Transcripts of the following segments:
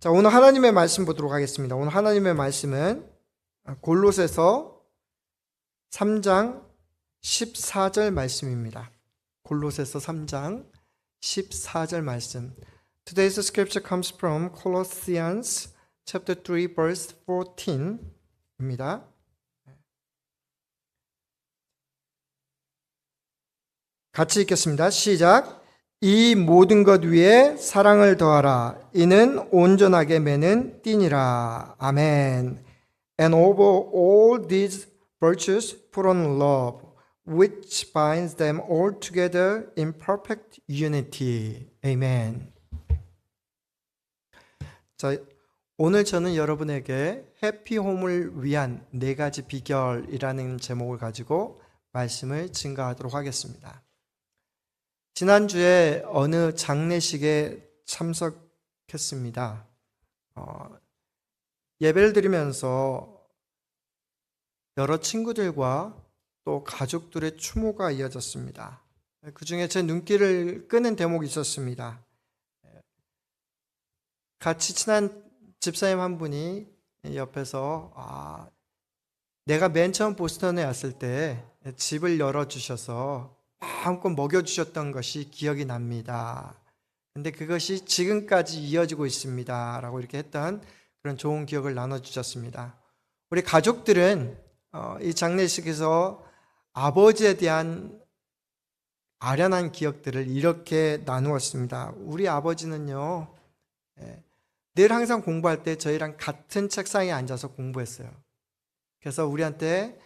자, 오늘 하나님의 말씀 보도록 하겠습니다. 오늘 하나님의 말씀은 골로새서 3장 14절 말씀입니다. 골로새서 3장 14절 말씀. Today's scripture comes from Colossians chapter 3 verse 14입니다. 같이 읽겠습니다. 시작. 이 모든 것 위에 사랑을 더하라. 이는 온전하게 매는 띠니라. 아멘. And over all these virtues put on love, which binds them all together in perfect unity. Amen. 자, 오늘 저는 여러분에게 해피홈을 위한 4가지 비결이라는 제목을 가지고 말씀을 증거하도록 하겠습니다. 지난주에 어느 장례식에 참석했습니다. 예배를 드리면서 여러 친구들과 또 가족들의 추모가 이어졌습니다. 그 중에 제 눈길을 끄는 대목이 있었습니다. 같이 친한 집사님 한 분이 옆에서 내가 맨 처음 보스턴에 왔을 때 집을 열어주셔서 마음껏 먹여주셨던 것이 기억이 납니다. 근데 그것이 지금까지 이어지고 있습니다. 라고 이렇게 했던 그런 좋은 기억을 나눠주셨습니다. 우리 가족들은 이 장례식에서 아버지에 대한 아련한 기억들을 이렇게 나누었습니다. 우리 아버지는요, 늘 항상 공부할 때 저희랑 같은 책상에 앉아서 공부했어요. 그래서 우리한테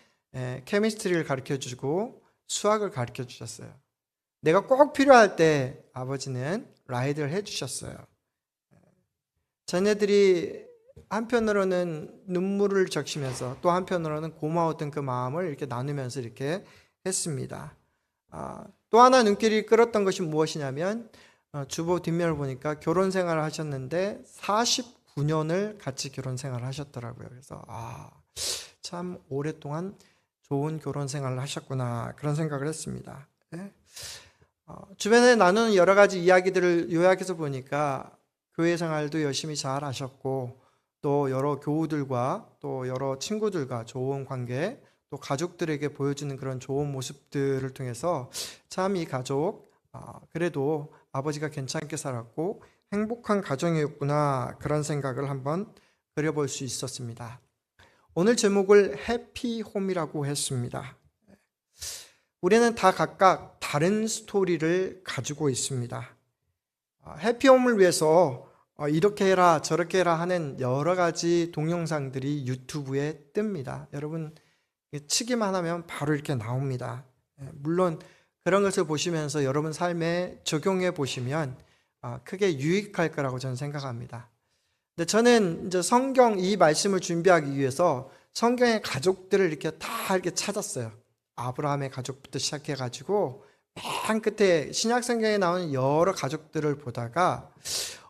케미스트리를 가르쳐주고 수학을 가르쳐 주셨어요. 내가 꼭 필요할 때 아버지는 라이드를 해주셨어요. 자녀들이 한편으로는 눈물을 적시면서 또 한편으로는 고마웠던 그 마음을 이렇게 나누면서 이렇게 했습니다. 또 하나 눈길이 끌었던 것이 무엇이냐면 주보 뒷면을 보니까 결혼 생활을 하셨는데 49년을 같이 결혼 생활을 하셨더라고요. 그래서 참 오랫동안 좋은 결혼 생활을 하셨구나, 그런 생각을 했습니다. 주변에 나누는 여러 가지 이야기들을 요약해서 보니까 교회 생활도 열심히 잘 하셨고, 또 여러 교우들과 또 여러 친구들과 좋은 관계, 또 가족들에게 보여주는 그런 좋은 모습들을 통해서 참 이 가족 그래도 아버지가 괜찮게 살았고 행복한 가정이었구나, 그런 생각을 한번 그려볼 수 있었습니다. 오늘 제목을 해피홈이라고 했습니다. 우리는 다 각각 다른 스토리를 가지고 있습니다. 해피홈을 위해서 이렇게 해라 저렇게 해라 하는 여러 가지 동영상들이 유튜브에 뜹니다. 여러분 치기만 하면 바로 이렇게 나옵니다. 물론 그런 것을 보시면서 여러분 삶에 적용해 보시면 크게 유익할 거라고 저는 생각합니다. 근데 저는 이제 성경 이 말씀을 준비하기 위해서 성경의 가족들을 이렇게 다 이렇게 찾았어요. 아브라함의 가족부터 시작해가지고 맨 끝에 신약 성경에 나오는 여러 가족들을 보다가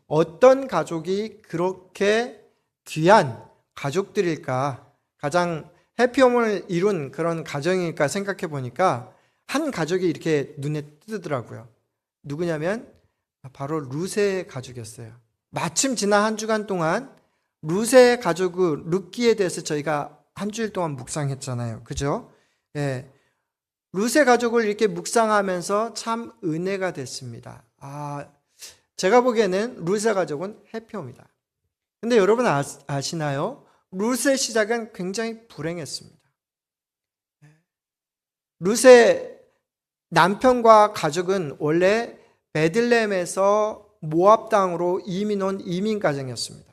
어떤 가족이 그렇게 귀한 가족들일까, 가장 해피홈을 이룬 그런 가정일까 생각해 보니까 한 가족이 이렇게 눈에 띄더라고요. 누구냐면 바로 룻의 가족이었어요. 마침 지난 한 주간 동안 룻의 가족 룻기에 대해서 저희가 한 주일 동안 묵상했잖아요. 그죠? 예. 룻의 가족을 이렇게 묵상하면서 참 은혜가 됐습니다. 제가 보기에는 룻의 가족은 해피홈이다. 근데 여러분 아시나요? 룻의 시작은 굉장히 불행했습니다. 룻의 남편과 가족은 원래 베들레헴에서 모압 땅으로 이민 온 이민 가정이었습니다.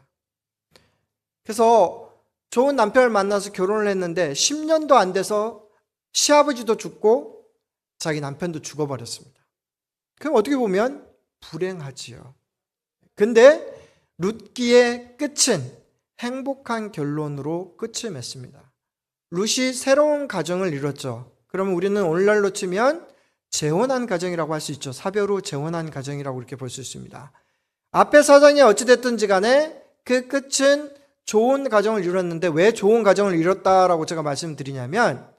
그래서 좋은 남편을 만나서 결혼을 했는데 10년도 안 돼서 시아버지도 죽고 자기 남편도 죽어버렸습니다. 그럼 어떻게 보면 불행하지요. 근데 룻기의 끝은 행복한 결론으로 끝을 맺습니다. 룻이 새로운 가정을 이뤘죠. 그러면 우리는 오늘날로 치면 재혼한 가정이라고 할 수 있죠. 사별 후 재혼한 가정이라고 이렇게 볼 수 있습니다. 앞에 사정이 어찌됐든지 간에 그 끝은 좋은 가정을 이뤘는데, 왜 좋은 가정을 이뤘다라고 제가 말씀드리냐면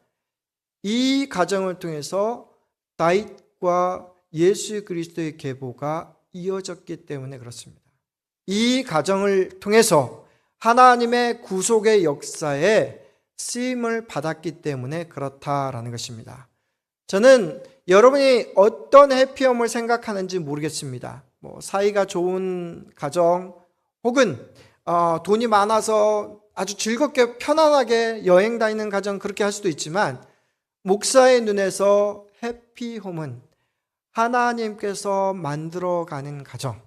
이 가정을 통해서 다윗과 예수 그리스도의 계보가 이어졌기 때문에 그렇습니다. 이 가정을 통해서 하나님의 구속의 역사에 쓰임을 받았기 때문에 그렇다라는 것입니다. 저는 여러분이 어떤 해피홈을 생각하는지 모르겠습니다. 사이가 좋은 가정 혹은 돈이 많아서 아주 즐겁게 편안하게 여행 다니는 가정, 그렇게 할 수도 있지만, 목사의 눈에서 해피홈은 하나님께서 만들어가는 가정,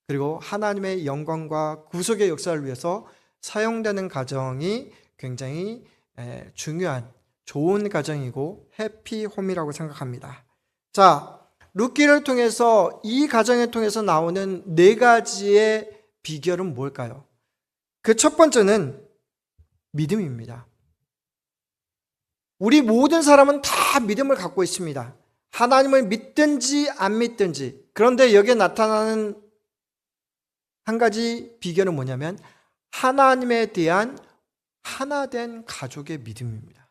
그리고 하나님의 영광과 구속의 역사를 위해서 사용되는 가정이 굉장히 중요한 좋은 가정이고 해피홈이라고 생각합니다. 자, 룻기를 통해서, 이 가정을 통해서 나오는 네 가지의 비결은 뭘까요? 그 첫 번째는 믿음입니다. 우리 모든 사람은 다 믿음을 갖고 있습니다. 하나님을 믿든지 안 믿든지. 그런데 여기에 나타나는 한 가지 비결은 뭐냐면 하나님에 대한 하나된 가족의 믿음입니다.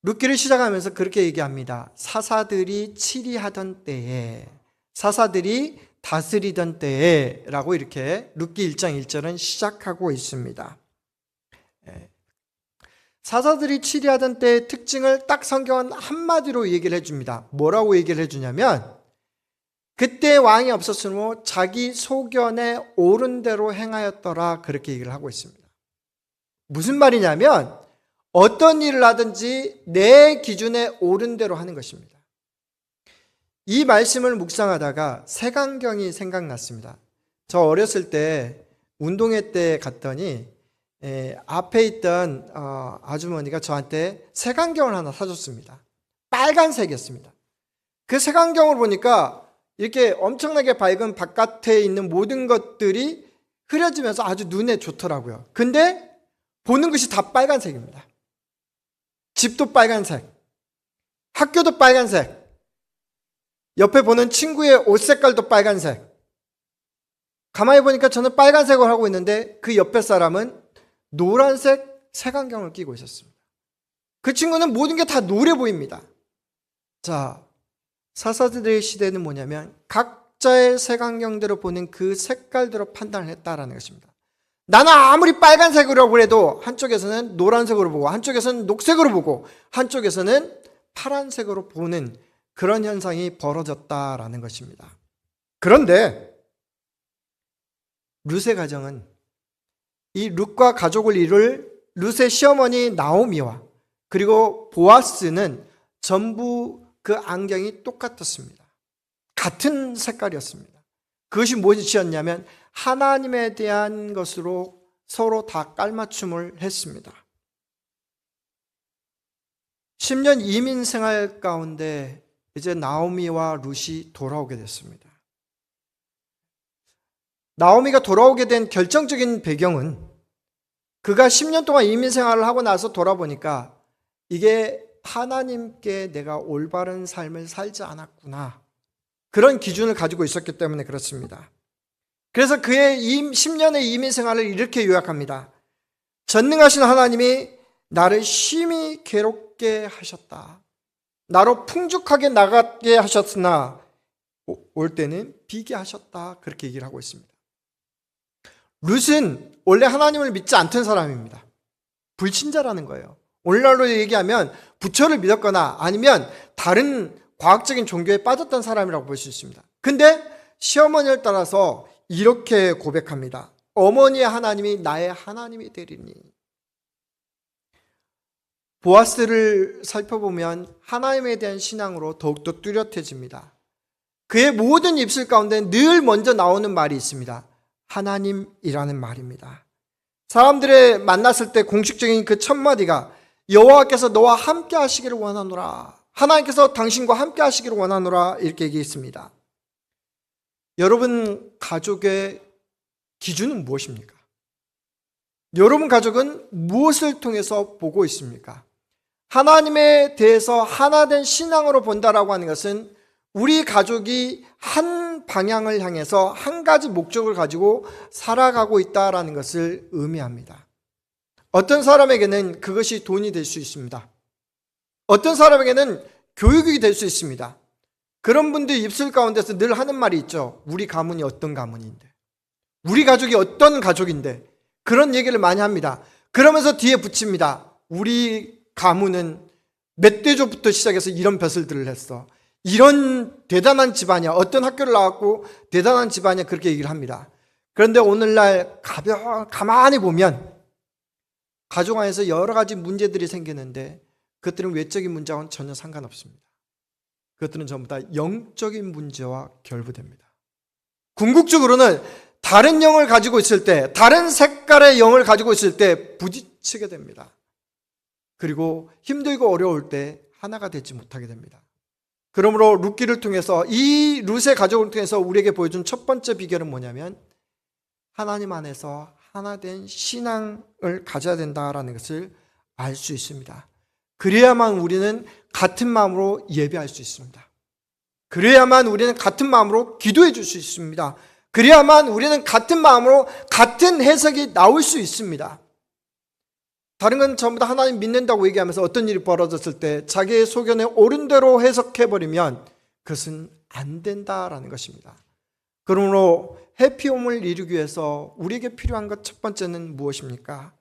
룻기를 시작하면서 그렇게 얘기합니다. 사사들이 치리하던 때에, 사사들이 다스리던 때에 라고 이렇게 룻기 1장 1절은 시작하고 있습니다. 사사들이 치리하던 때의 특징을 딱 성경은 한마디로 얘기를 해줍니다. 뭐라고 얘기를 해주냐면, 그때 왕이 없었으므로 자기 소견에 옳은 대로 행하였더라, 그렇게 얘기를 하고 있습니다. 무슨 말이냐면 어떤 일을 하든지 내 기준에 옳은 대로 하는 것입니다. 이 말씀을 묵상하다가 색안경이 생각났습니다. 저 어렸을 때 운동회 때 갔더니 앞에 있던 아주머니가 저한테 색안경을 하나 사줬습니다. 빨간색이었습니다. 그 색안경을 보니까 이렇게 엄청나게 밝은 바깥에 있는 모든 것들이 흐려지면서 아주 눈에 좋더라고요. 근데 보는 것이 다 빨간색입니다. 집도 빨간색, 학교도 빨간색, 옆에 보는 친구의 옷 색깔도 빨간색. 가만히 보니까 저는 빨간색을 하고 있는데 그 옆에 사람은 노란색 색안경을 끼고 있었습니다. 그 친구는 모든 게 다 노래 보입니다. 자, 사사들의 시대는 뭐냐면 각자의 색안경대로 보는 그 색깔대로 판단을 했다라는 것입니다. 나는 아무리 빨간색으로 해도 한쪽에서는 노란색으로 보고, 한쪽에서는 녹색으로 보고, 한쪽에서는 파란색으로 보는 그런 현상이 벌어졌다라는 것입니다. 그런데 룻의 가정은, 이 룻과 가족을 이룰 룻의 시어머니 나오미와 그리고 보아스는 전부 그 안경이 똑같았습니다. 같은 색깔이었습니다. 그것이 무엇이었냐면 하나님에 대한 것으로 서로 다 깔맞춤을 했습니다. 10년 이민 생활 가운데 이제 나오미와 룻이 돌아오게 됐습니다. 나오미가 돌아오게 된 결정적인 배경은 그가 10년 동안 이민 생활을 하고 나서 돌아보니까 이게 하나님께 내가 올바른 삶을 살지 않았구나, 그런 기준을 가지고 있었기 때문에 그렇습니다. 그래서 그의 10년의 이민 생활을 이렇게 요약합니다. 전능하신 하나님이 나를 심히 괴롭게 하셨다. 나로 풍족하게 나가게 하셨으나 올 때는 비게 하셨다, 그렇게 얘기를 하고 있습니다. 룻은 원래 하나님을 믿지 않던 사람입니다. 불신자라는 거예요. 오늘날로 얘기하면 부처를 믿었거나 아니면 다른 과학적인 종교에 빠졌던 사람이라고 볼 수 있습니다. 근데 시어머니를 따라서 이렇게 고백합니다. 어머니의 하나님이 나의 하나님이 되리니. 보아스를 살펴보면 하나님에 대한 신앙으로 더욱더 뚜렷해집니다. 그의 모든 입술 가운데 늘 먼저 나오는 말이 있습니다. 하나님이라는 말입니다. 사람들을 만났을 때 공식적인 그 첫 마디가 여호와께서 너와 함께 하시기를 원하노라, 하나님께서 당신과 함께 하시기를 원하노라, 이렇게 얘기했습니다. 여러분 가족의 기준은 무엇입니까? 여러분 가족은 무엇을 통해서 보고 있습니까? 하나님에 대해서 하나된 신앙으로 본다라고 하는 것은 우리 가족이 한 방향을 향해서 한 가지 목적을 가지고 살아가고 있다라는 것을 의미합니다. 어떤 사람에게는 그것이 돈이 될 수 있습니다. 어떤 사람에게는 교육이 될 수 있습니다. 그런 분들 입술 가운데서 늘 하는 말이 있죠. 우리 가문이 어떤 가문인데. 우리 가족이 어떤 가족인데 그런 얘기를 많이 합니다. 그러면서 뒤에 붙입니다. 우리 가문은 멧돼지부터 시작해서 이런 벼슬들을 했어. 이런 대단한 집안이야. 어떤 학교를 나왔고 대단한 집안이야. 그렇게 얘기를 합니다. 그런데 오늘날 가만히 보면 가족 안에서 여러 가지 문제들이 생기는데 그것들은 외적인 문제와는 전혀 상관없습니다. 그것들은 전부 다 영적인 문제와 결부됩니다. 궁극적으로는 다른 영을 가지고 있을 때, 다른 색깔의 영을 가지고 있을 때 부딪히게 됩니다. 그리고 힘들고 어려울 때 하나가 되지 못하게 됩니다. 그러므로 룻기를 통해서, 이 룻의 가족을 통해서 우리에게 보여준 첫 번째 비결은 뭐냐면 하나님 안에서 하나된 신앙을 가져야 된다라는 것을 알 수 있습니다. 그래야만 우리는 같은 마음으로 예배할 수 있습니다. 그래야만 우리는 같은 마음으로 기도해 줄 수 있습니다. 그래야만 우리는 같은 마음으로 같은 해석이 나올 수 있습니다. 다른 건 전부 다 하나님 믿는다고 얘기하면서 어떤 일이 벌어졌을 때 자기의 소견에 옳은 대로 해석해버리면 그것은 안 된다라는 것입니다. 그러므로 해피홈을 이루기 위해서 우리에게 필요한 것 첫 번째는 무엇입니까?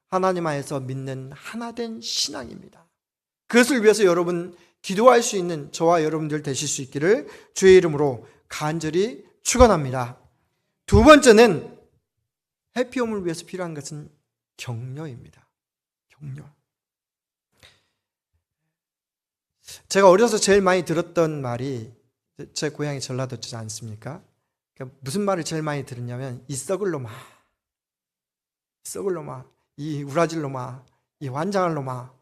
하나님 안에서 믿는 하나된 신앙입니다. 그것을 위해서 여러분 기도할 수 있는 저와 여러분들 되실 수 있기를 주의 이름으로 간절히 축원합니다. 두 번째는 해피홈을 위해서 필요한 것은 격려입니다. 격려. 제가 어려서 제일 많이 들었던 말이, 제 고향이 전라도지 않습니까? 그러니까 무슨 말을 제일 많이 들었냐면 이 썩을 놈아, 썩을 놈아, 이 우라질 놈아, 이 환장할 놈아.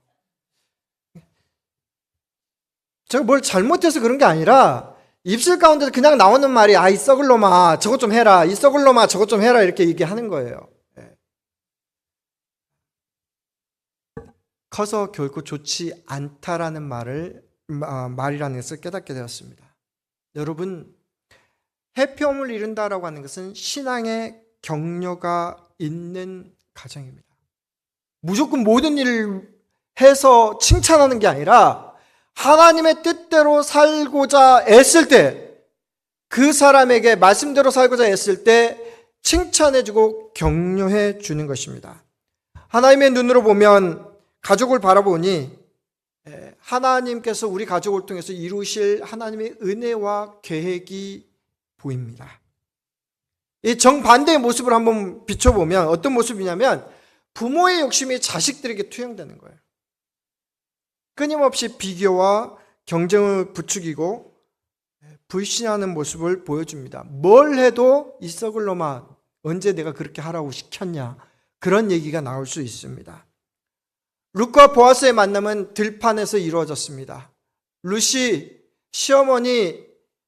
제가 뭘 잘못해서 그런 게 아니라 입술 가운데서 그냥 나오는 말이 이 썩을 놈아 저것 좀 해라, 이 썩을 놈아 저것 좀 해라, 이렇게 얘기하는 거예요. 커서 결코 좋지 않다라는 말이라는 것을 깨닫게 되었습니다. 여러분, 해피홈을 이룬다라고 하는 것은 신앙의 격려가 있는 가정입니다. 무조건 모든 일을 해서 칭찬하는 게 아니라 하나님의 뜻대로 살고자 애쓸 때, 그 사람에게 말씀대로 살고자 애쓸 때 칭찬해주고 격려해 주는 것입니다. 하나님의 눈으로 보면, 가족을 바라보니 하나님께서 우리 가족을 통해서 이루실 하나님의 은혜와 계획이 보입니다. 이 정반대의 모습을 한번 비춰보면 어떤 모습이냐면 부모의 욕심이 자식들에게 투영되는 거예요. 끊임없이 비교와 경쟁을 부추기고 불신하는 모습을 보여줍니다. 뭘 해도 이 썩을 놈아 언제 내가 그렇게 하라고 시켰냐, 그런 얘기가 나올 수 있습니다. 룻과 보아스의 만남은 들판에서 이루어졌습니다. 룻이 시어머니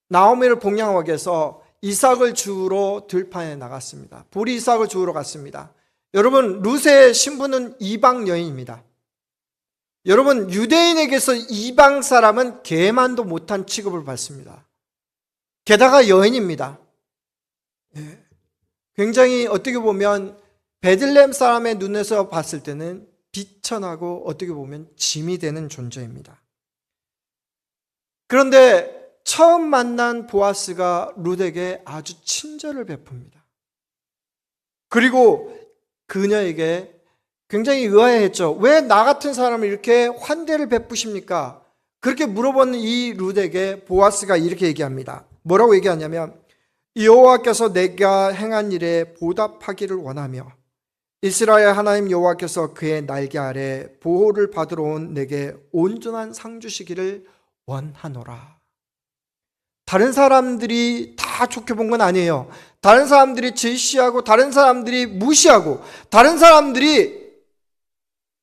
나오미를 복양하기 위해서 이삭을 주우러 들판에 나갔습니다. 보리 이삭을 주우러 갔습니다. 여러분, 룻의 신부는 이방 여인입니다. 여러분, 유대인에게서 이방 사람은 개만도 못한 취급을 받습니다. 게다가 여인입니다. 굉장히 어떻게 보면 베들레헴 사람의 눈에서 봤을 때는 비천하고 어떻게 보면 짐이 되는 존재입니다. 그런데 처음 만난 보아스가 룻에게 아주 친절을 베풉니다. 그리고 그녀에게 굉장히 의아해했죠. 왜 나 같은 사람을 이렇게 환대를 베푸십니까? 그렇게 물어보는 이 룻에게 보아스가 이렇게 얘기합니다. 뭐라고 얘기하냐면, 여호와께서 내가 행한 일에 보답하기를 원하며 이스라엘 하나님 여호와께서 그의 날개 아래 보호를 받으러 온 내게 온전한 상 주시기를 원하노라. 다른 사람들이 다 좋게 본 건 아니에요. 다른 사람들이 질시하고, 다른 사람들이 무시하고, 다른 사람들이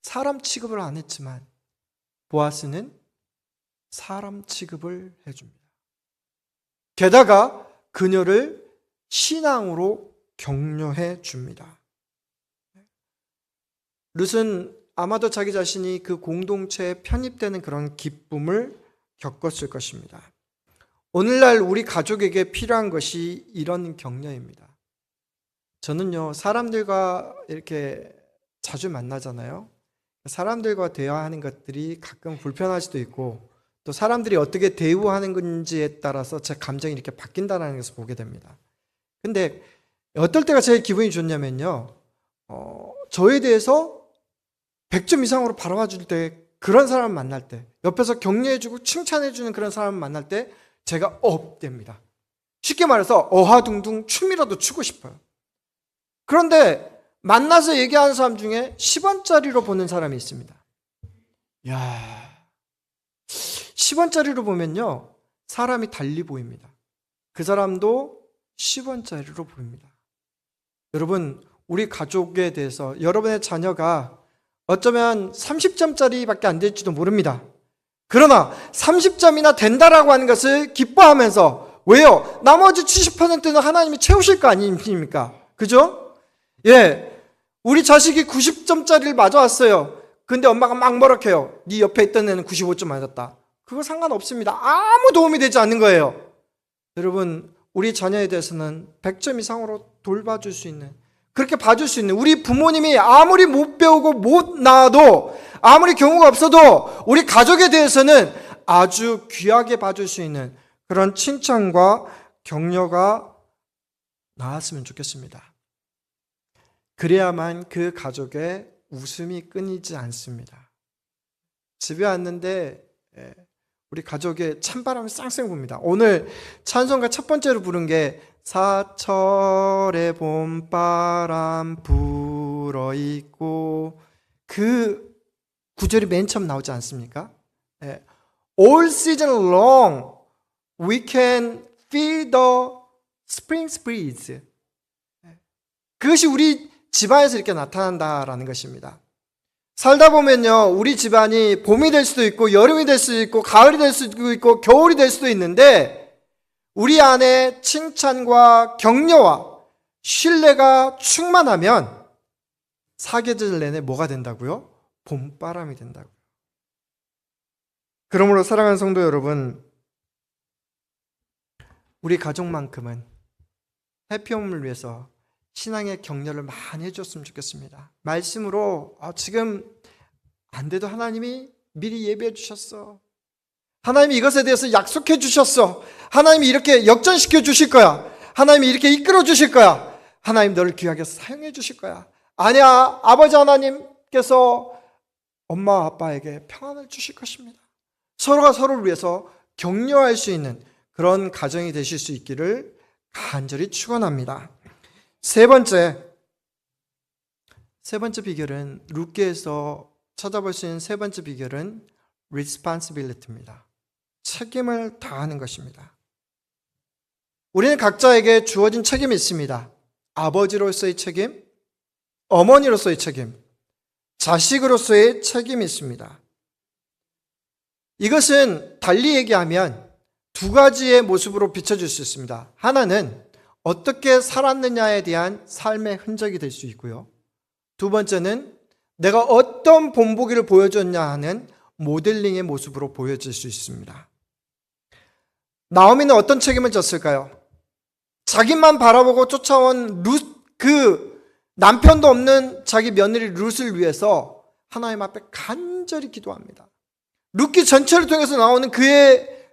사람 취급을 안 했지만 보아스는 사람 취급을 해줍니다. 게다가 그녀를 신앙으로 격려해 줍니다. 룻은 아마도 자기 자신이 그 공동체에 편입되는 그런 기쁨을 겪었을 것입니다. 오늘날 우리 가족에게 필요한 것이 이런 격려입니다. 저는요, 사람들과 이렇게 자주 만나잖아요. 사람들과 대화하는 것들이 가끔 불편할 수도 있고, 또 사람들이 어떻게 대우하는 건지에 따라서 제 감정이 이렇게 바뀐다는 것을 보게 됩니다. 근데 어떨 때가 제일 기분이 좋냐면요. 저에 대해서 100점 이상으로 바라봐 줄 때, 그런 사람 만날 때, 옆에서 격려해주고 칭찬해주는 그런 사람 만날 때 제가 업됩니다. 쉽게 말해서 어하둥둥 춤이라도 추고 싶어요. 그런데 만나서 얘기하는 사람 중에 10원짜리로 보는 사람이 있습니다. 야, 10원짜리로 보면요, 사람이 달리 보입니다. 그 사람도 10원짜리로 보입니다. 여러분, 우리 가족에 대해서 여러분의 자녀가 어쩌면 30점짜리밖에 안 될지도 모릅니다. 그러나 30점이나 된다라고 하는 것을 기뻐하면서, 왜요? 나머지 70%는 하나님이 채우실 거 아닙니까? 그죠? 예, 우리 자식이 90점짜리를 맞아왔어요. 근데 엄마가 막 뭐라해요. 네 옆에 있던 애는 95점 맞았다. 그거 상관없습니다. 아무 도움이 되지 않는 거예요. 여러분, 우리 자녀에 대해서는 100점 이상으로 돌봐줄 수 있는, 그렇게 봐줄 수 있는, 우리 부모님이 아무리 못 배우고 못 낳아도, 아무리 경우가 없어도 우리 가족에 대해서는 아주 귀하게 봐줄 수 있는 그런 칭찬과 격려가 나왔으면 좋겠습니다. 그래야만 그 가족의 웃음이 끊이지 않습니다. 집에 왔는데 우리 가족의 찬바람이 쌩쌩 붑니다. 오늘 찬송가 첫 번째로 부른 게 사철의 봄바람 불어있고, 그 구절이 맨 처음 나오지 않습니까? All season long we can feel the spring breeze. 그것이 우리 집안에서 이렇게 나타난다라는 것입니다. 살다 보면요, 우리 집안이 봄이 될 수도 있고 여름이 될 수도 있고 가을이 될 수도 있고 겨울이 될 수도 있는데, 우리 안에 칭찬과 격려와 신뢰가 충만하면 사계절 내내 뭐가 된다고요? 봄바람이 된다고요. 그러므로 사랑하는 성도 여러분, 우리 가족만큼은 해피홈을 위해서 신앙의 격려를 많이 해줬으면 좋겠습니다. 말씀으로 지금 안 돼도 하나님이 미리 예배해 주셨어. 하나님이 이것에 대해서 약속해 주셨어. 하나님이 이렇게 역전시켜 주실 거야. 하나님이 이렇게 이끌어 주실 거야. 하나님 너를 귀하게 사용해 주실 거야. 아니야, 아버지 하나님께서 엄마 아빠에게 평안을 주실 것입니다. 서로가 서로를 위해서 격려할 수 있는 그런 가정이 되실 수 있기를 간절히 축원합니다. 세 번째 비결은, 룻기에서 찾아볼 수 있는 세 번째 비결은 responsibility입니다. 책임을 다하는 것입니다. 우리는 각자에게 주어진 책임이 있습니다. 아버지로서의 책임, 어머니로서의 책임, 자식으로서의 책임이 있습니다. 이것은 달리 얘기하면 두 가지의 모습으로 비춰질 수 있습니다. 하나는 어떻게 살았느냐에 대한 삶의 흔적이 될 수 있고요. 두 번째는 내가 어떤 본보기를 보여줬냐 하는 모델링의 모습으로 보여질 수 있습니다. 나오미는 어떤 책임을 졌을까요? 자기만 바라보고 쫓아온 그 남편도 없는 자기 며느리 룻을 위해서 하나님 앞에 간절히 기도합니다. 룻기 전체를 통해서 나오는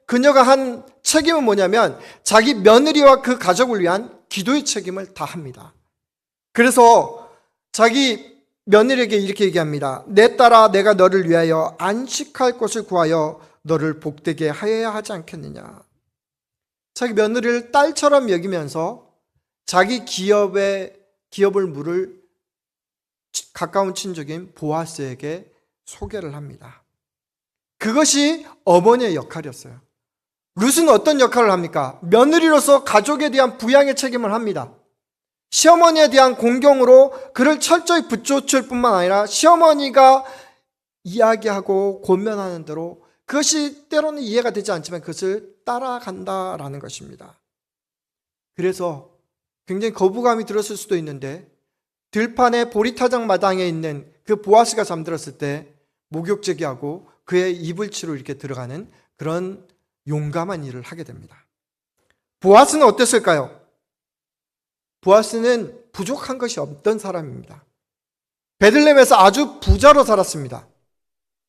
그녀가 한 책임은 뭐냐면 자기 며느리와 그 가족을 위한 기도의 책임을 다합니다. 그래서 자기 며느리에게 이렇게 얘기합니다. 내 딸아, 내가 너를 위하여 안식할 곳을 구하여 너를 복되게 하여야 하지 않겠느냐. 자기 며느리를 딸처럼 여기면서 자기 기업을 물을 가까운 친족인 보아스에게 소개를 합니다. 그것이 어머니의 역할이었어요. 룻은 어떤 역할을 합니까? 며느리로서 가족에 대한 부양의 책임을 합니다. 시어머니에 대한 공경으로 그를 철저히 붙여줄 뿐만 아니라 시어머니가 이야기하고 권면하는 대로, 그것이 때로는 이해가 되지 않지만 그것을 따라간다라는 것입니다. 그래서 굉장히 거부감이 들었을 수도 있는데, 들판의 보리타장 마당에 있는 그 보아스가 잠들었을 때 목욕제기하고 그의 이불치로 이렇게 들어가는 그런 용감한 일을 하게 됩니다. 보아스는 어땠을까요? 보아스는 부족한 것이 없던 사람입니다. 베들레헴에서 아주 부자로 살았습니다.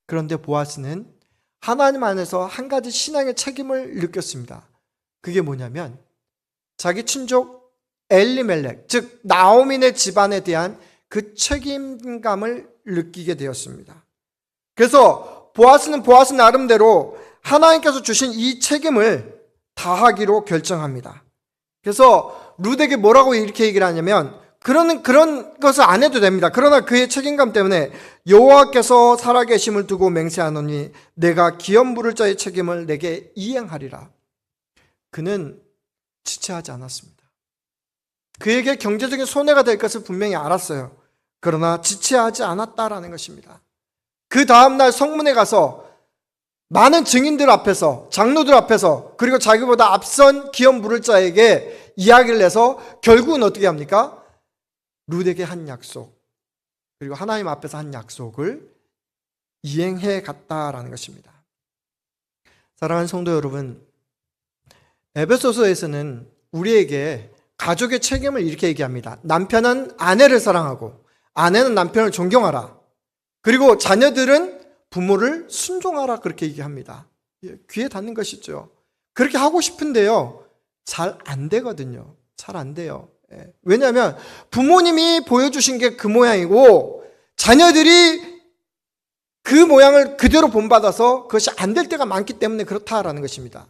그런데 보아스는 하나님 안에서 한 가지 신앙의 책임을 느꼈습니다. 그게 뭐냐면 자기 친족 엘리멜렉, 즉 나오미네 집안에 대한 그 책임감을 느끼게 되었습니다. 그래서 보아스는 보아스 나름대로 하나님께서 주신 이 책임을 다하기로 결정합니다. 그래서 룻에게 뭐라고 이렇게 얘기를 하냐면, 그런 것을 안 해도 됩니다. 그러나 그의 책임감 때문에 여호와께서 살아계심을 두고 맹세하노니 내가 기업 물을 자의 책임을 내게 이행하리라. 그는 지체하지 않았습니다. 그에게 경제적인 손해가 될 것을 분명히 알았어요. 그러나 지체하지 않았다라는 것입니다. 그 다음날 성문에 가서 많은 증인들 앞에서, 장로들 앞에서, 그리고 자기보다 앞선 기업 물을 자에게 이야기를 해서 결국은 어떻게 합니까? 룻에게 한 약속, 그리고 하나님 앞에서 한 약속을 이행해 갔다라는 것입니다. 사랑하는 성도 여러분, 에베소서에서는 우리에게 가족의 책임을 이렇게 얘기합니다. 남편은 아내를 사랑하고 아내는 남편을 존경하라. 그리고 자녀들은 부모를 순종하라. 그렇게 얘기합니다. 귀에 닿는 것이죠. 그렇게 하고 싶은데요, 잘 안 되거든요. 잘 안 돼요. 왜냐하면 부모님이 보여주신 게 그 모양이고 자녀들이 그 모양을 그대로 본받아서 그것이 안 될 때가 많기 때문에 그렇다라는 것입니다.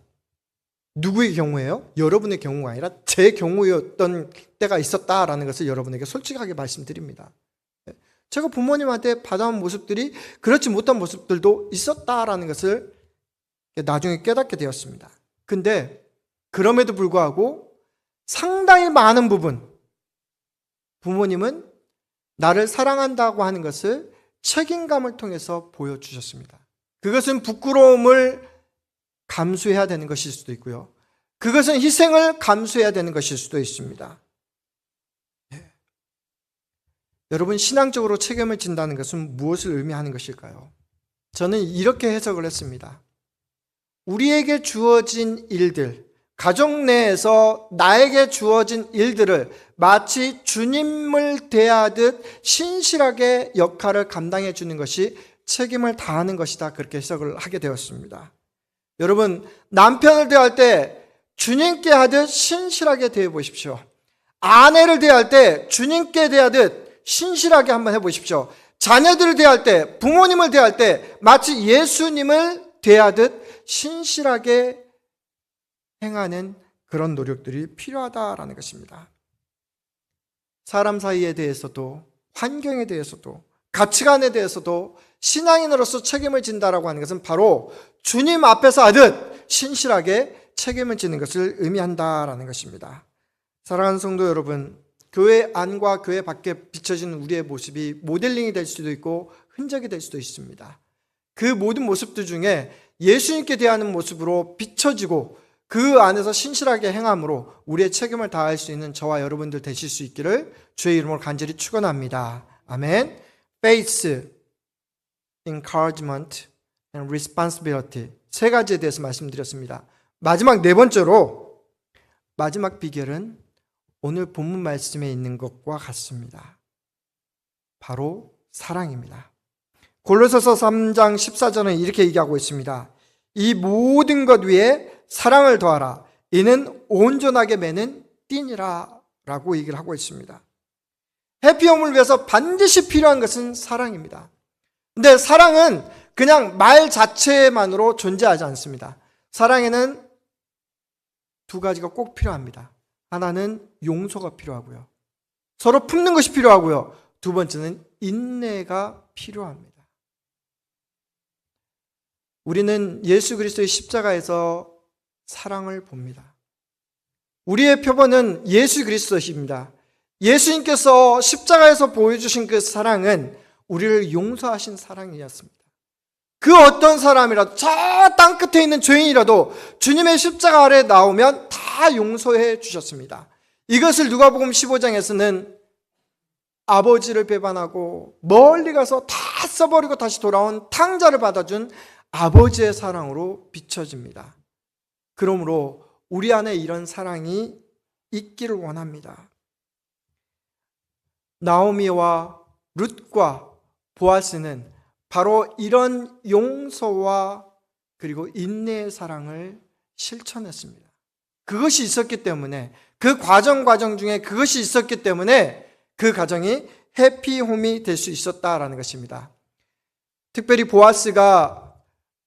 누구의 경우예요? 여러분의 경우가 아니라 제 경우였던 때가 있었다라는 것을 여러분에게 솔직하게 말씀드립니다. 제가 부모님한테 받아온 모습들이 그렇지 못한 모습들도 있었다라는 것을 나중에 깨닫게 되었습니다. 근데 그럼에도 불구하고 상당히 많은 부분, 부모님은 나를 사랑한다고 하는 것을 책임감을 통해서 보여주셨습니다. 그것은 부끄러움을 감수해야 되는 것일 수도 있고요. 그것은 희생을 감수해야 되는 것일 수도 있습니다. 여러분, 신앙적으로 책임을 진다는 것은 무엇을 의미하는 것일까요? 저는 이렇게 해석을 했습니다. 우리에게 주어진 일들, 가족 내에서 나에게 주어진 일들을 마치 주님을 대하듯 신실하게 역할을 감당해 주는 것이 책임을 다하는 것이다. 그렇게 해석을 하게 되었습니다. 여러분, 남편을 대할 때 주님께 하듯 신실하게 대해 보십시오. 아내를 대할 때 주님께 대하듯 신실하게 한번 해보십시오. 자녀들을 대할 때, 부모님을 대할 때 마치 예수님을 대하듯 신실하게 행하는 그런 노력들이 필요하다라는 것입니다. 사람 사이에 대해서도, 환경에 대해서도, 가치관에 대해서도 신앙인으로서 책임을 진다라고 하는 것은 바로 주님 앞에서 하듯 신실하게 책임을 지는 것을 의미한다라는 것입니다. 사랑하는 성도 여러분, 교회 안과 교회 밖에 비춰지는 우리의 모습이 모델링이 될 수도 있고 흔적이 될 수도 있습니다. 그 모든 모습들 중에 예수님께 대하는 모습으로 비춰지고 그 안에서 신실하게 행함으로 우리의 책임을 다할 수 있는 저와 여러분들 되실 수 있기를 주의 이름으로 간절히 축원합니다. 아멘. Faith, encouragement, and responsibility. 세 가지에 대해서 말씀드렸습니다. 마지막 네 번째로, 마지막 비결은 오늘 본문 말씀에 있는 것과 같습니다. 바로 사랑입니다. 골로새서 3장 14절은 이렇게 얘기하고 있습니다. 이 모든 것 위에 사랑을 더하라. 이는 온전하게 매는 띠니라 라고 얘기를 하고 있습니다. 해피홈을 위해서 반드시 필요한 것은 사랑입니다. 근데 사랑은 그냥 말 자체만으로 존재하지 않습니다. 사랑에는 두 가지가 꼭 필요합니다. 하나는 용서가 필요하고요. 서로 품는 것이 필요하고요. 두 번째는 인내가 필요합니다. 우리는 예수 그리스도의 십자가에서 사랑을 봅니다. 우리의 표본은 예수 그리스도십니다. 예수님께서 십자가에서 보여주신 그 사랑은 우리를 용서하신 사랑이었습니다. 그 어떤 사람이라도, 저 땅끝에 있는 죄인이라도 주님의 십자가 아래 나오면 다 용서해 주셨습니다. 이것을 누가복음 15장에서는 아버지를 배반하고 멀리 가서 다 써버리고 다시 돌아온 탕자를 받아준 아버지의 사랑으로 비춰집니다. 그러므로 우리 안에 이런 사랑이 있기를 원합니다. 나오미와 룻과 보아스는 바로 이런 용서와 그리고 인내의 사랑을 실천했습니다. 그것이 있었기 때문에, 그 과정 중에 그것이 있었기 때문에 그 가정이 해피홈이 될 수 있었다라는 것입니다. 특별히 보아스가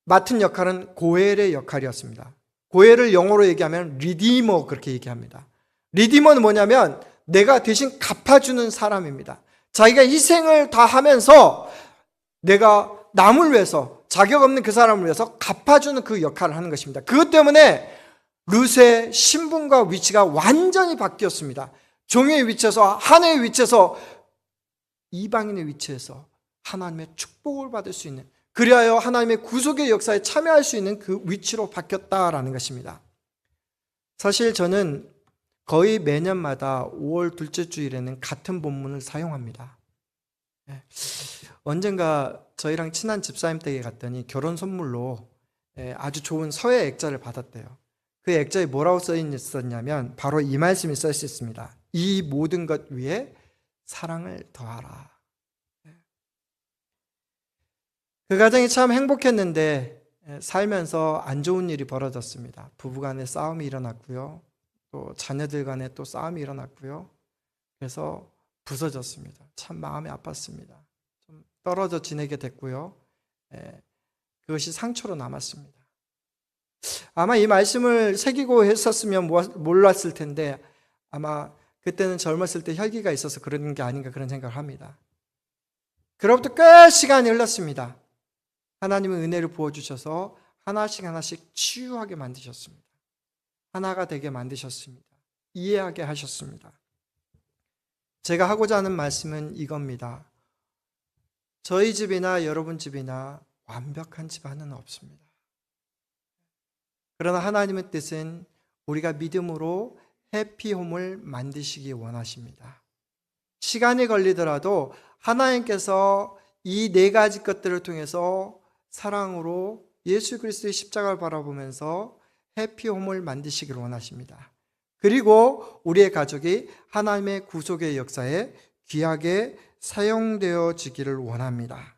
맡은 역할은 고엘의 역할이었습니다. 고엘을 영어로 얘기하면 리디머, 그렇게 얘기합니다. 리디머는 뭐냐면 내가 대신 갚아주는 사람입니다. 자기가 희생을 다 하면서 내가 남을 위해서, 자격 없는 그 사람을 위해서 갚아주는 그 역할을 하는 것입니다. 그것 때문에 룻의 신분과 위치가 완전히 바뀌었습니다. 종의 위치에서, 하나의 위치에서, 이방인의 위치에서 하나님의 축복을 받을 수 있는, 그리하여 하나님의 구속의 역사에 참여할 수 있는 그 위치로 바뀌었다라는 것입니다. 사실 저는 거의 매년마다 5월 둘째 주일에는 같은 본문을 사용합니다. 언젠가 저희랑 친한 집사님 댁에 갔더니 결혼 선물로 아주 좋은 서예 액자를 받았대요. 그 액자에 뭐라고 써 있었냐면 바로 이 말씀이 써 있습니다. 이 모든 것 위에 사랑을 더하라. 그 가정이 참 행복했는데 살면서 안 좋은 일이 벌어졌습니다. 부부간에 싸움이 일어났고요. 또 자녀들 간에 또 싸움이 일어났고요. 그래서 부서졌습니다. 참 마음이 아팠습니다. 좀 떨어져 지내게 됐고요. 그것이 상처로 남았습니다. 아마 이 말씀을 새기고 했었으면 몰랐을 텐데 아마 그때는 젊었을 때 혈기가 있어서 그런 게 아닌가 그런 생각을 합니다. 그로부터 꽤 시간이 흘렀습니다. 하나님은 은혜를 부어주셔서 하나씩 치유하게 만드셨습니다. 하나가 되게 만드셨습니다. 이해하게 하셨습니다. 제가 하고자 하는 말씀은 이겁니다. 저희 집이나 여러분 집이나 완벽한 집안은 없습니다. 그러나 하나님의 뜻은 우리가 믿음으로 해피홈을 만드시기 원하십니다. 시간이 걸리더라도 하나님께서 이 네 가지 것들을 통해서 사랑으로 예수 그리스도의 십자가를 바라보면서 해피홈을 만드시기를 원하십니다. 그리고 우리의 가족이 하나님의 구속의 역사에 귀하게 사용되어지기를 원합니다.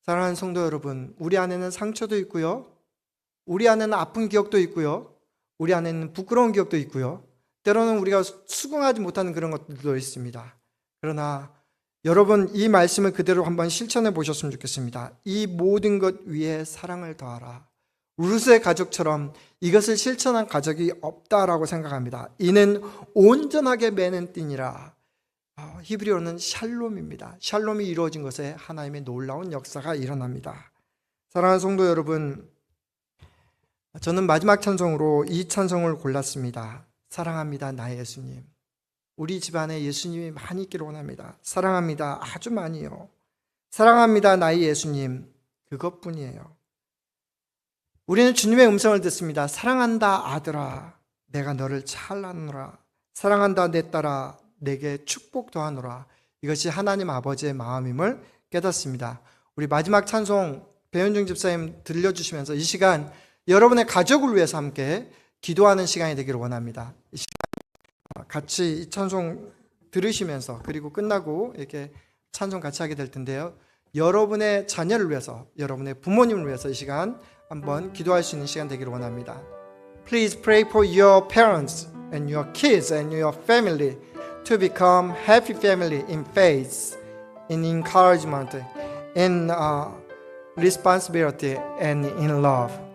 사랑하는 성도 여러분, 우리 안에는 상처도 있고요. 우리 안에는 아픈 기억도 있고요. 우리 안에는 부끄러운 기억도 있고요. 때로는 우리가 수긍하지 못하는 그런 것들도 있습니다. 그러나 여러분 이 말씀을 그대로 한번 실천해 보셨으면 좋겠습니다. 이 모든 것 위에 사랑을 더하라. 룻의 가족처럼 이것을 실천한 가족이 없다라고 생각합니다. 이는 온전하게 매는 띠니라. 히브리어는 샬롬입니다. 샬롬이 이루어진 것에 하나님의 놀라운 역사가 일어납니다. 사랑하는 성도 여러분, 저는 마지막 찬송으로 이 찬송을 골랐습니다. 사랑합니다 나의 예수님. 우리 집안에 예수님이 많이 있기를 원합니다. 사랑합니다. 아주 많이요. 사랑합니다 나의 예수님. 그것뿐이에요. 우리는 주님의 음성을 듣습니다. 사랑한다 아들아 내가 너를 잘 아노라. 사랑한다 내 딸아 내게 축복 더하노라. 이것이 하나님 아버지의 마음임을 깨닫습니다. 우리 마지막 찬송 배현중 집사님 들려주시면서 이 시간 여러분의 가족을 위해서 함께 기도하는 시간이 되기를 원합니다. 이 시간 같이 이 찬송 들으시면서 그리고 끝나고 이렇게 찬송 같이 하게 될 텐데요. 여러분의 자녀를 위해서, 여러분의 부모님을 위해서 이 시간 한번 기도할 수 있는 시간 되기를 원합니다. Please pray for your parents and your kids and your family to become happy family in faith, in encouragement, in responsibility and in love.